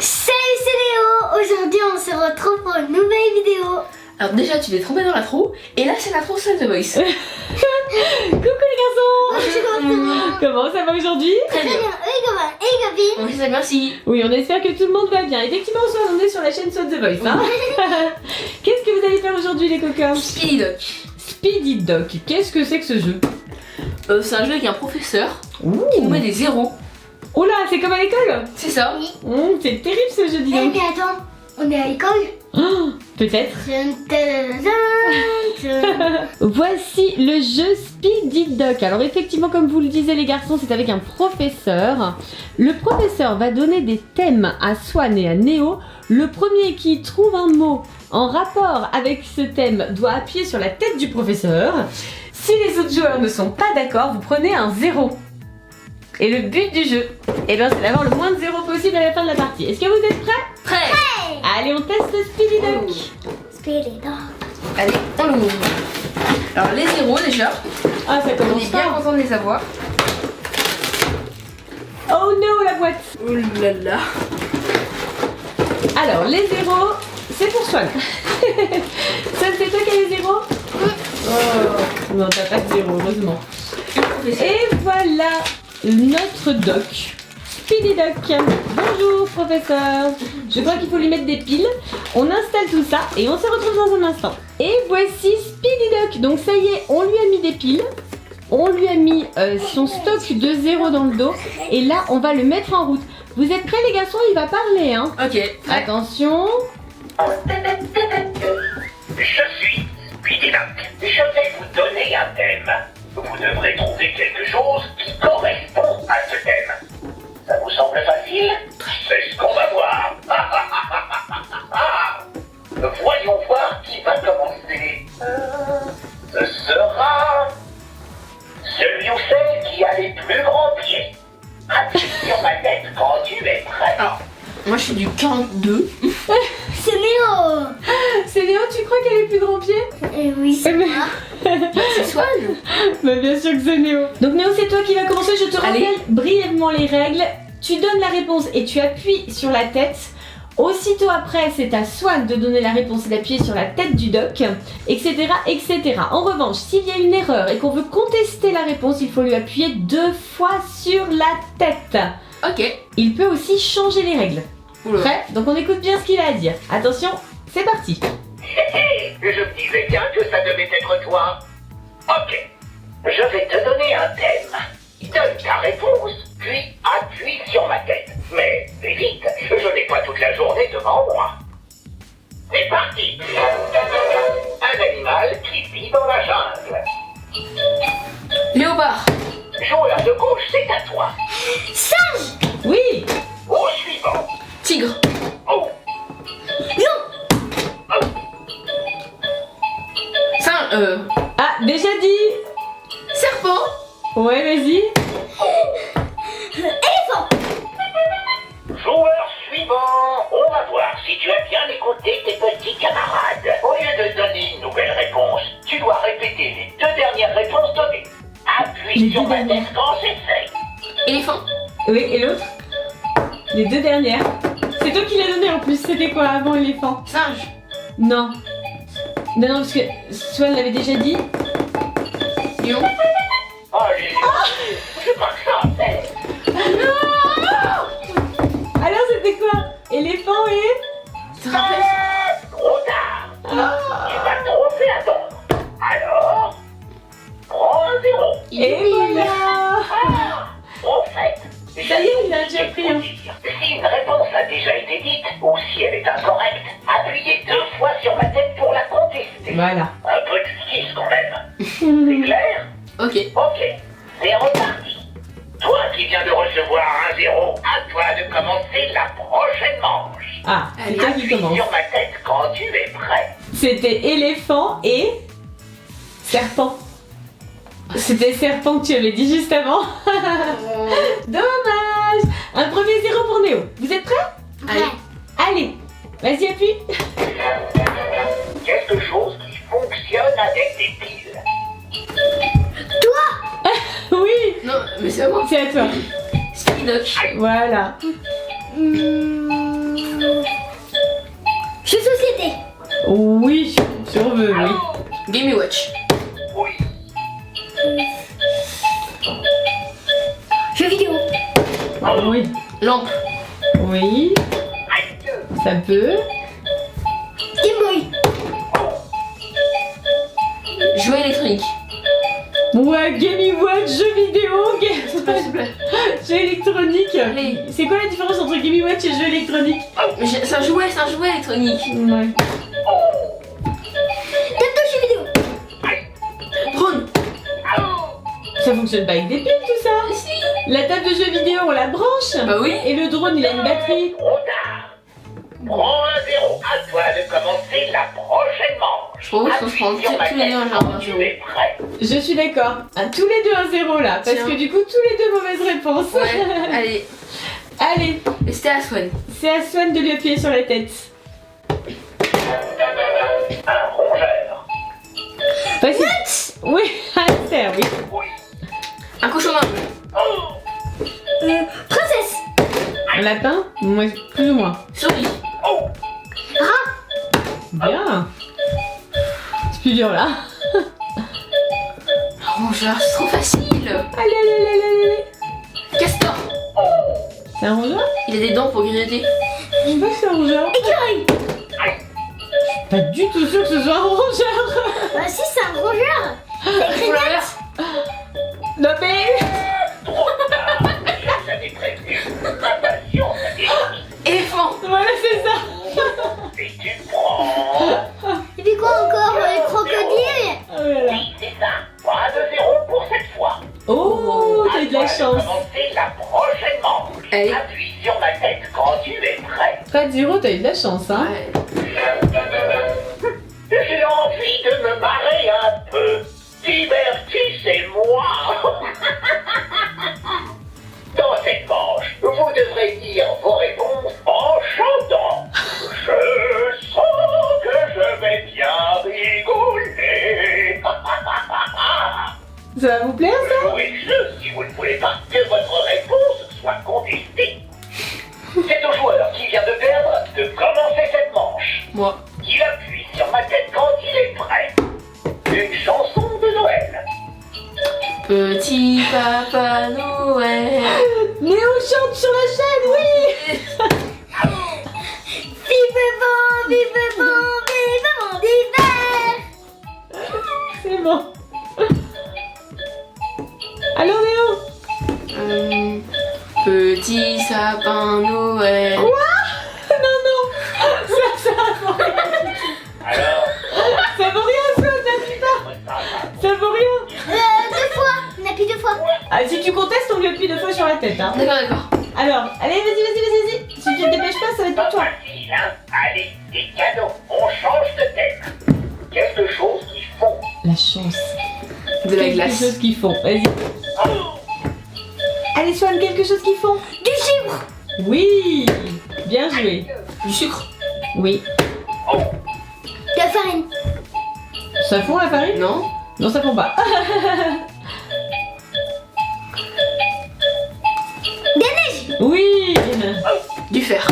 Salut, c'est Léo. Aujourd'hui, on se retrouve pour une nouvelle vidéo. Alors déjà, tu t'es trompé dans l'intro, et là c'est l'intro de The Voice. Coucou les garçons. Bonjour. Comment ça va aujourd'hui? Très bien. Et comment? Et Gavin? Oui, ça merci. Oui, on espère que tout le monde va bien. Effectivement, on est sur la chaîne Swat The Voice. Hein. Qu'est-ce que vous allez faire aujourd'hui les coquins? Speedy Doc. Speedy Doc, qu'est-ce que c'est que ce jeu? C'est un jeu avec un professeur Ouh. qui nous met des zéros. Oh là, c'est comme à l'école. C'est ça. Oui. C'est terrible ce jeu, dis Eh, donc. mais attends, on est à l'école. Oh, peut-être. Voici le jeu Speedy Doc. Alors effectivement, comme vous le disiez les garçons, c'est avec un professeur. Le professeur va donner des thèmes à Swan et à Néo. Le premier qui trouve un mot en rapport avec ce thème doit appuyer sur la tête du professeur. Si les autres joueurs ne sont pas d'accord, vous prenez un 0. Et le but du jeu, c'est d'avoir le moins de 0 possible à la fin de la partie. Est-ce que vous êtes prêts? Prêt. Allez, on teste Speedy Doc. Speedy Doc. Allez, on l'ouvre. Alors les zéros déjà, Ah, ça on commence est bien fort. content de les avoir. Oh no, la boîte. Oh là là. Alors, les zéros, c'est pour Swan. Swan, c'est toi qui as les zéros? Oh, non, t'as pas de zéro, heureusement. Et voilà notre doc. Speedy Doc. Bonjour, professeur. Je crois qu'il faut lui mettre des piles. On installe tout ça et on se retrouve dans un instant. Et voici Speedy Doc. Donc ça y est, on lui a mis des piles. On lui a mis son stock de zéro dans le dos. Et là, on va le mettre en route. Vous êtes prêts les garçons? Il va parler, hein. Ok. Attention. Je suis Speedy Doc. Je vais vous donner un thème. Vous devrez trouver quelque chose qui correspond à ce thème. Ça vous semble facile? C'est ce qu'on va voir. Voyons voir qui va commencer. Ce sera celui ou celle qui a les plus grands pieds. Appuie sur ma tête quand tu es prêt. Alors, moi je suis du 42. C'est Léo. C'est Léo, tu crois qu'elle est plus grand pied? Eh oui, c'est moi. C'est Swan. Bah bien sûr que c'est Néo. Donc Néo, c'est toi qui va commencer. Je te rappelle Allez. brièvement les règles. Tu donnes la réponse et tu appuies sur la tête. Aussitôt après, c'est à Swan de donner la réponse et d'appuyer sur la tête du doc, etc., etc. En revanche, s'il y a une erreur et qu'on veut contester la réponse, il faut lui appuyer 2 fois sur la tête. Ok. Il peut aussi changer les règles. Oula. Prêt? Donc on écoute bien ce qu'il a à dire. Attention, c'est parti. Je me disais bien que ça devait être toi. Ok, je vais te donner un thème. Donne ta réponse, puis appuie sur ma tête. Mais fais vite, je n'ai pas toute la journée devant moi. C'est parti. Un animal qui vit dans la jungle. Léopard. Joueur de gauche, c'est à toi. Singe. Oui. Au suivant. Tigre. Oh, Ah, déjà dit. Serpent. Ouais, vas-y. Éléphant. joueur suivant. On va voir si tu as bien écouté tes petits camarades. Au lieu de donner une nouvelle réponse, tu dois répéter les 2 dernières réponses données. Appuie Les sur deux ma dernières. tête quand c'est fait. Éléphant. Oui, et l'autre? Les 2 dernières. C'est toi qui l'as donné en plus. C'était quoi avant éléphant? Singe. Non. Non, non, parce que Swan l'avait déjà dit. Lion. Allez, je crois que ça a fait. Alors c'était quoi? Éléphant et... Ça rappelle. Trop tard. Tu vas trop fait attendre. Alors, prends un 0. Et voilà. Au fait, Ça y est, il a déjà pris un. si une réponse a déjà été dite, ou si elle est incorrecte, appuyez 2 fois sur ma tête pour la contester. Voilà. Un peu de justice quand même. C'est clair? Ok. Ok, c'est reparti. Toi qui viens de recevoir un 0, à toi de commencer la prochaine manche. Ah, c'est Allez, toi qui Appuie commence. sur ma tête quand tu es prêt. C'était éléphant et... serpent. C'était serpent que tu avais dit juste avant. Dommage. Un premier 0 pour Néo. Vous êtes prêts? Allez. Allez, vas-y appuie. Quelque chose qui fonctionne avec des piles. Toi. Oui, Non, mais c'est à moi. c'est à toi. Speedy Doc. Voilà. Hmm, Lampe. Oui, ça peut. Game Boy. Jouet électronique. Ouais, Game Watch, jeu vidéo, S'il te plaît. jeu électronique. Allez. C'est quoi la différence entre Game Watch et jeu électronique? Mais c'est un jouet électronique. Ouais. Table de jeux vidéo. Drone. Ça fonctionne pas avec des piles tout ça. Si. La table de jeu vidéo, on la branche. Bah oui. Et le drone, il a une batterie. Trop tard. Prends un 0. À toi de commencer la prochaine manche. Je propose qu'on se prenne Appuie sur ma tous les deux un tête genre quand un tu zéro. es prêt. Je suis d'accord. Ah, tous les deux un 0 là. Parce Tiens. que du coup, tous les deux mauvaises réponses. Ouais. Allez. Allez, Et c'était à Swan. c'est à Swan de lui appuyer sur la tête. Un rongeur. Facile. Oui, hamster, oui. Oui. Un cochon d'Inde. Oh. Princesse. Un lapin, moi, plus ou moins. Souris. Oh. Rat. Bien. C'est plus dur là. Rongeur, c'est trop facile. Allez. Castor. C'est un rongeur? Il a des dents pour grignoter. Je sais pas que c'est un rongeur. Écureuil. Pas du tout sûr que ce soit un rongeur. Bah si, c'est un rongeur. Pour l'inverse. Non mais... Trop tard. Je t'avais prévenu. Impatience et Éléphant. Voilà, c'est ça. Et tu prends. Et puis quoi encore? Crocodile. Oh là là. Oui, c'est ça. Pas de 0 pour cette fois. Oh, t'as eu de la chance. Commencer la prochaine manche. Allez. Appuie sur ma tête quand tu es prêt. Pas de 0, t'as eu de la chance, hein. Ouais. J'ai envie de me marrer un peu. Divertissez-moi. Dans cette manche, vous devrez dire vos réponses en chantant. Je sens que je vais bien rigoler. Ça va vous plaire, ça? Jouez le jeu si vous ne voulez pas que votre réponse soit contestée. C'est au joueur qui vient de perdre de commencer cette manche. Moi. Il appuie sur ma tête quand il est prêt. Une chanson de Noël. Petit Papa Noël. Léo chante sur la chaîne, oui. Vive bon d'hiver. C'est bon. Allô, Léo? Petit sapin Noël. Quoi? Non. Ça vaut rien. Alors, Ça vaut rien, ça, n'appuie pas. Ça vaut rien. 2 fois. On appuie 2 fois. Ah, si tu contestes, on lui appuie 2 fois sur la tête, hein. D'accord. Alors, allez, vas-y. Si tu te dépêches pas, ça va être pas pour toi. facile, hein? Allez, des cadeaux. On change de thème. Quelque chose qui fond. La chance. De la Quelque glace. chose qu'ils font. Vas-y. Allez, Swan, quelque chose qu'ils font. Du sucre. Oui. Bien joué. Du sucre. Oui. De la farine. Ça fond la farine? Non. Non, ça fond pas. De la neige. Oui. Du fer.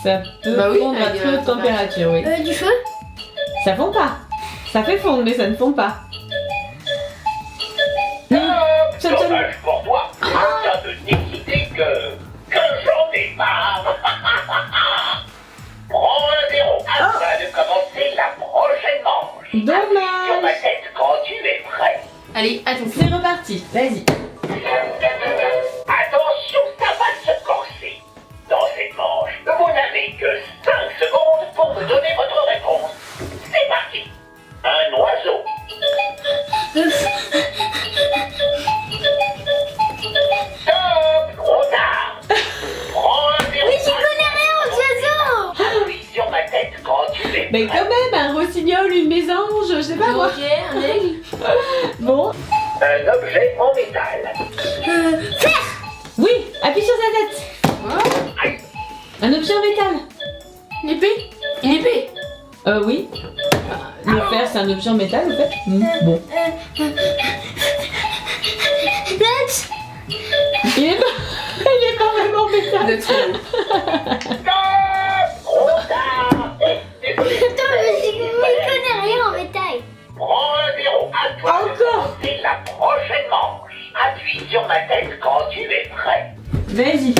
Ça peut Bah oui, fondre à avec, très haute température, oui. Du feu. Ça fond pas. Ça fait fondre, mais ça ne fond pas. Chum, chum. Dommage pour toi. Ça ne décider que j'en ai marre. Prends un 0 afin de commencer la prochaine manche. Appuie sur ma Dommage. tête quand tu es prêt. Allez, à ton tour. C'est reparti. Vas-y. Attention, ça va se corser. Dans cette manche, vous n'avez que 5 secondes pour me donner votre réponse. C'est parti. Un oiseau. Stop, trop tard. Prends un 0. Mais j'y connais rien aux oiseaux. Appuie sur ma tête quand tu es Mais prêt. quand même, un rossignol, une mésange, je sais pas Un moi. perroquet, un aigle. Bon. Un objet en métal. Fer. Oui, appuie sur sa tête. Voilà. Un objet en métal. Une épée. Une épée. Oui. Le fer, c'est un objet en métal, en fait. Bon. Nuts. Il est pas vraiment en métal. D'être Stop, trop tard. Désolé. Attends, j'y connais rien en métal. Prends un 0 à toi de Encore. commencer la prochaine manche. Appuie sur ma tête quand tu es prêt. Vas-y.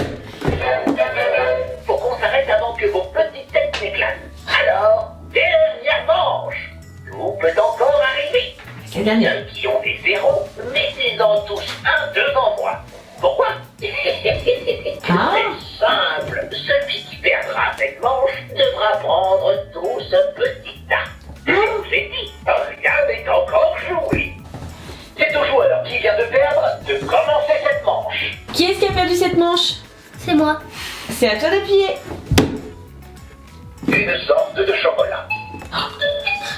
La dernière. Ceux qui ont des zéros, mettez-en tous un devant moi. Pourquoi? Ah. C'est simple. Celui qui perdra cette manche devra prendre tout ce petit tas. Je vous ai dit, rien n'est encore joué. C'est au joueur qui vient de perdre de commencer cette manche. Qui est-ce qui a perdu cette manche? C'est moi. C'est à toi d'appuyer. Une sorte de chocolat.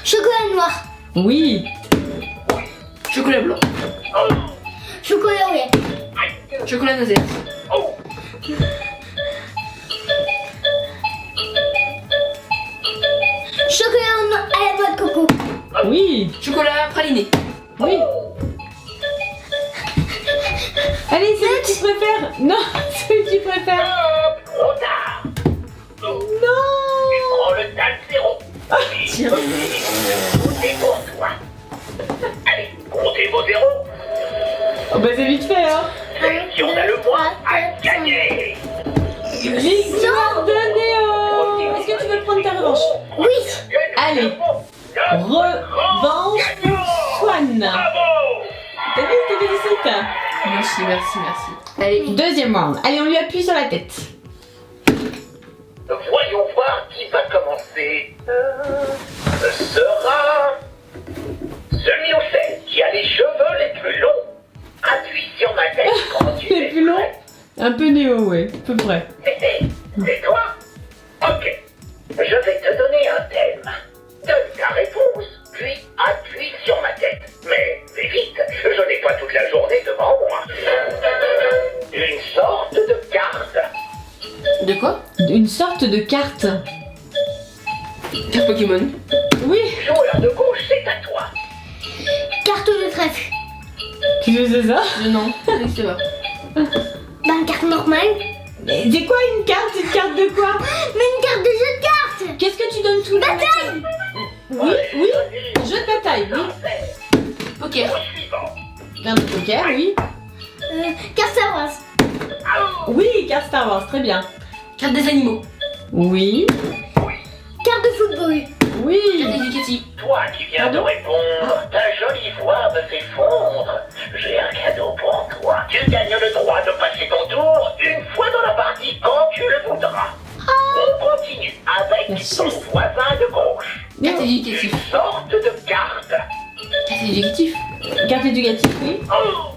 Chocolat noir. Oui. Chocolat blanc. Oh, Chocolat au lait. aïe, Chocolat noisette. oh. Chocolat à la noix de coco. Oui. Chocolat praliné. Oui. Allez, celui que tu préfères. Non, celui que tu préfères. Hop, trop tard. Non. Tu prends le tas de zéro. Tiens. C'est pour toi. Allez, comptez vos zéros. Oh bah c'est vite fait, hein. Celle qui en a le moins a gagné. Victoire de Néo. Est-ce que tu veux prendre ta revanche? Oui. Allez. Revanche pour Swan. Bravo. T'as vu, je te félicite. Merci, merci, merci. Allez, Deuxième round. Allez, on lui appuie sur la tête. Voyons voir qui va commencer. Ce sera celui ou celle qui a les cheveux les plus longs. Appuie sur ma tête quand tu Les es plus longs? prêt. Un peu Néo, ouais, à peu près. C'est toi? Ok. Je vais te donner un thème. Donne ta réponse, puis appuie sur ma tête. Mais fais vite, je n'ai pas toute la journée devant moi. Une sorte de carte. de quoi? Une sorte de carte. Carte Pokémon. Oui. Joueur de gauche, c'est à toi. Carte de trèfle. Tu veux ça? Non, ça n'existe pas. Bah, une carte normale. Mais c'est quoi une carte? Une carte de quoi? Mais une carte de jeu de cartes. Qu'est-ce que tu donnes tous les Bataille. Oui, oui. Jeu de bataille, oui. Poker. Au suivant. Carte de poker, oui. Carte Star Wars. Oui, carte Star Wars, très bien. Carte des animaux. Oui. Carte de football. Oui. Carte éducative. Toi qui viens de répondre, ta jolie voix me fait fondre. J'ai un cadeau pour toi. Tu gagnes le droit de passer ton tour une fois dans la partie quand tu le voudras. On continue avec La ton chance. voisin de gauche. Carte Une éducative. sorte de carte. Carte éducative. Carte éducative, oui. Oh,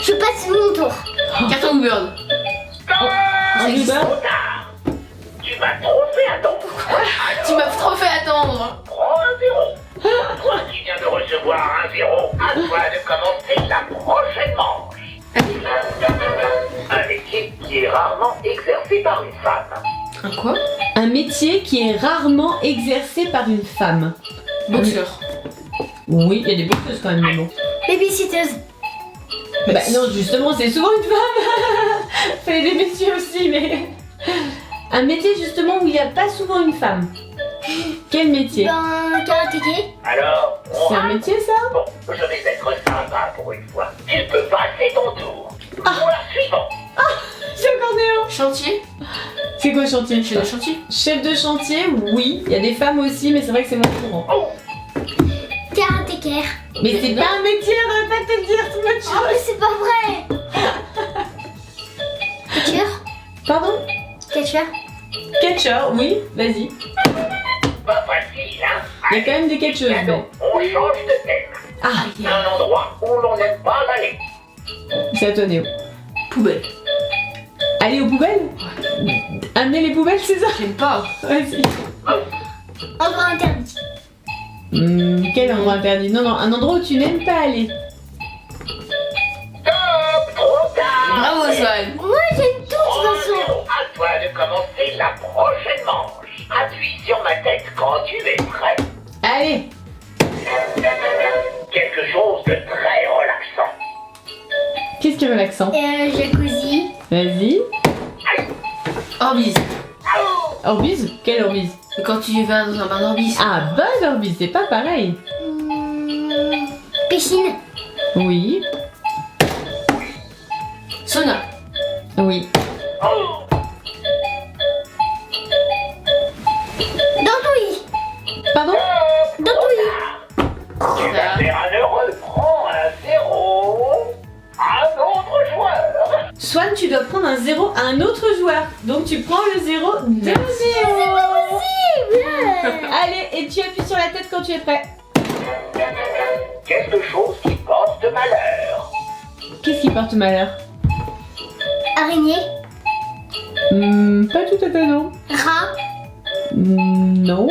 Je passe mon tour. Carte Angry Bird. stop! Angry Bird. Trop tard. Tu m'as trop fait attendre. Tu m'as trop fait attendre. Prends un zéro. Toi qui viens de recevoir un zéro, à toi de commencer la prochaine manche. Un métier qui est rarement exercé par une femme. Un quoi? Un métier qui est rarement exercé par une femme. Boxeur. Oui, il y a des boxeuses quand même, mais bon. Babysitteuse. Bah non, justement, c'est souvent une femme. Fait des métiers aussi, mais... Un métier justement où il n'y a pas souvent une femme. Quel métier? Ben, karatéké. Alors, on C'est un rate. métier ça? Bon, je vais être sympa pour une fois. Tu peux passer ton tour. Joueur suivant. C'est encore Néo. Chantier. C'est quoi chantier? Chef de chantier. Chef de chantier, oui. Il y a des femmes aussi, mais c'est vrai que c'est moins courant. Oh, Karatékaire. Mais c'est pas un métier, on devrait pas te le dire, c'est autre Oh, chose. mais c'est pas vrai. Catcheur. Pardon? Catcheur. Catcheur, oui, vas-y. pas facile, hein? Il y a quand même des catcheuses, Cadeau, on change de thème. Ah, Un endroit où l'on n'aime pas aller. c'est à toi Néo. Poubelle. Aller aux poubelles? Amener les poubelles, c'est ça? J'aime pas. Vas-y. Endroit interdit. Quel endroit interdit? Non, non, un endroit où tu n'aimes pas aller. Stop, trop tard. Bravo Swan. Moi, j'aime tout de toute façon. À toi de commencer la prochaine manche. Appuie sur ma tête quand tu es prêt. Allez. Quelque chose de très relaxant. Qu'est-ce qui est relaxant? Jacuzzi. Vas-y. Orbise. Orbise? Quelle Orbise? Quand tu vas dans un bain d'Orbise. Ah, bonne Orbise, c'est pas pareil. Piscine. Oui. Sauna. Oui. Dentouille. Pardon? Dentouille. Swan, tu dois prendre un 0 à un autre joueur. Donc tu prends le 0 de Néo. Allez, et tu appuies sur la tête quand tu es prêt. Quelque chose qui porte malheur. Qu'est-ce qui porte malheur? Araignée. Pas tout à fait, non. Rat. Non.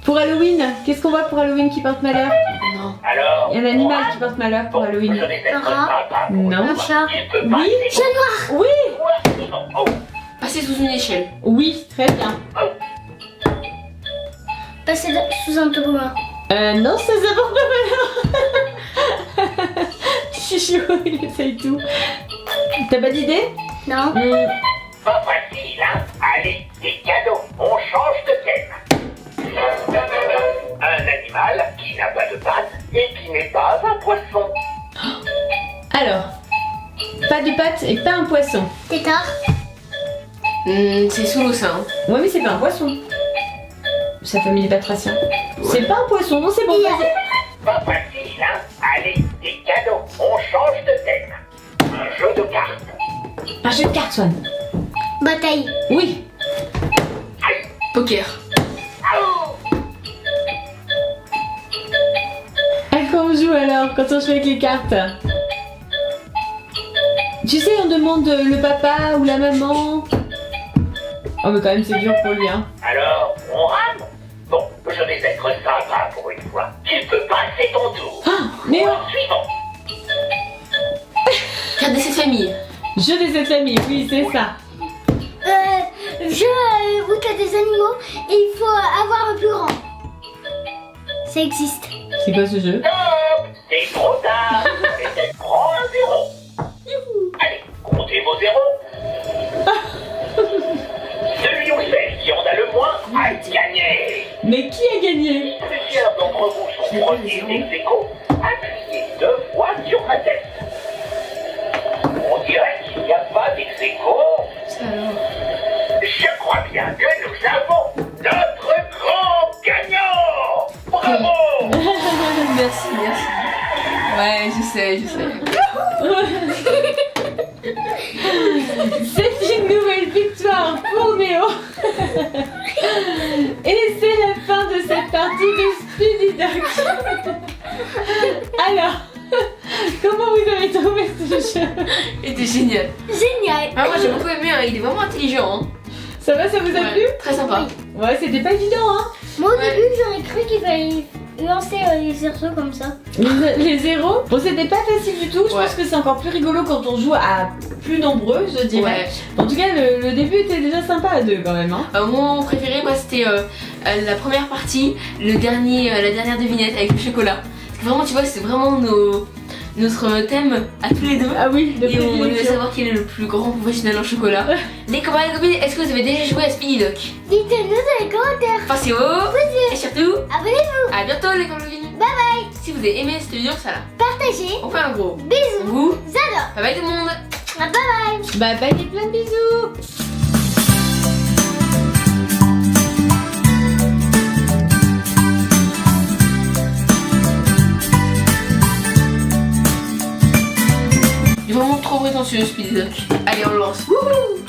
Pour Halloween, qu'est-ce qu'on voit pour Halloween qui porte malheur? Non. Alors, Il y a un animal qui porte malheur pour Halloween. je vais être rat. sympa pour Non. une Un fois. chat. Il peut Oui. passer Chat noir. Oui. Oh, Passer sous une échelle. Oui, très bien. Passer sous un toboggan. Non, ça porte malheur. Chichou, il essaye tout. T'as pas d'idée? Non. pas facile, hein? Allez, des cadeaux, on change de thème. Un animal qui n'a pas de pattes et qui n'est pas un poisson. Alors, pas de pattes et pas un poisson. Tétard. C'est sous l'eau ça. Hein. Ouais, mais c'est pas un poisson. Sa famille des batraciens. C'est pas un poisson, non, c'est bon. Il a- vas-y. Pas facile, hein? Allez, des cadeaux, on change de thème. Un jeu de cartes. Un jeu de cartes, Swan. Bataille. Oui. Poker. À quoi on joue alors quand on joue avec les cartes? Tu sais, on demande le papa ou la maman. Oh, mais quand même, c'est dur pour lui, hein. Alors, on rame? Bon, je vais être sympa pour une fois. Tu peux passer ton tour. Ah, mais Suivant. Carte de cette famille. jeu des sept familles, oui, c'est ça. Jeu où t'as des animaux et il faut avoir un plus grand. Ça existe. C'est quoi ce jeu? Stop! C'est trop tard. Peut-être prends un zéro. Allez, comptez vos zéros. Celui ou celle qui en a le moins a gagné. Mais qui a gagné? Plusieurs d'entre vous sont premiers ex-aequo. Appuyez 2 fois sur ma tête. On dirait qu'il n'y a pas d'ex-aequo. Je crois bien que nous avons notre grand gagnant. Bravo! Merci, merci. Ouais, je sais. C'est une nouvelle victoire pour Néo. Et c'est la fin de cette partie de Speedy Duck. Alors, comment vous avez trouvé ce jeu? Il était génial. Génial. Ah, moi j'ai beaucoup aimé, hein. Il est vraiment intelligent. Hein. Ça va, ça vous a plu? Très sympa. Ouais, c'était pas évident, hein. Moi au Ouais. début j'aurais cru qu'il fallait lancer les cerceaux comme ça. Les zéros. Bon, c'était pas facile du tout. Je Ouais. pense que c'est encore plus rigolo quand on joue à plus nombreux, je dirais. Ouais. En tout cas, le début était déjà sympa à deux quand même, hein. Mon préféré, moi, c'était la première partie, la dernière devinette avec le chocolat. Parce que vraiment, tu vois, c'est vraiment notre thème à tous les deux. Ah oui, de Et on devait prédilection. savoir quel est le plus grand professionnel en chocolat. Les copains et les copines, est-ce que vous avez déjà joué à Speedy Duck? Dites-nous dans les commentaires. Pensez au et surtout, Abonnez-vous, à bientôt les copines. bye bye, Si vous avez aimé cette vidéo, ça là, partagez, on fait un gros bisous, vous. j'adore, Bye bye tout le monde. bye bye. Bah, bye et plein de bisous. Il est vraiment trop prétentieux Speedy Duck. Allez, on le lance. Wouhou.